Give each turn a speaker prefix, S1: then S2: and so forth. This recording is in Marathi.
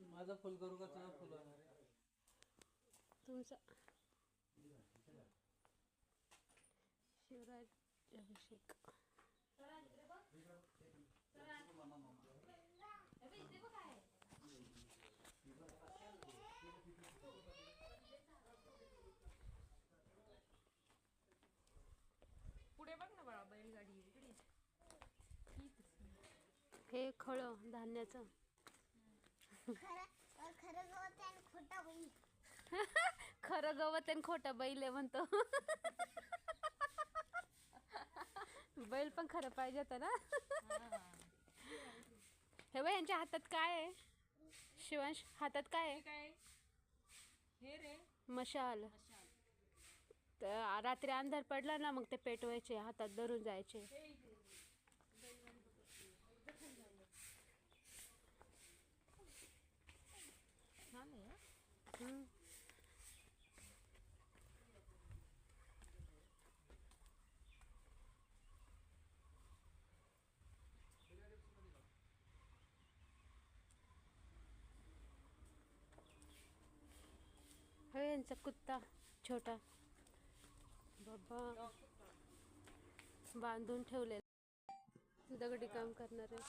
S1: माझा फुल करू का तुझा फुल होणार आहे
S2: तुमचा शिवराज अभिषेक
S3: पुढे बघ ना बाळा बैलगाडी इकडे
S2: हे खळं धान्याचं खरं गवत आणि खोटं बैल आहे म्हणतो बैल पण खरं पाहिजे होतं ना हे बघ यांच्या हातात काय आहे शिवांश हातात काय आहे
S3: काय हे रे
S2: मशाल तर रात्री अंधार पडला ना मग ते पेटवायचे हातात धरून जायचे हे यांचा कुत्ता छोटा बाबा बांधून ठेवले दगडी काम करणारे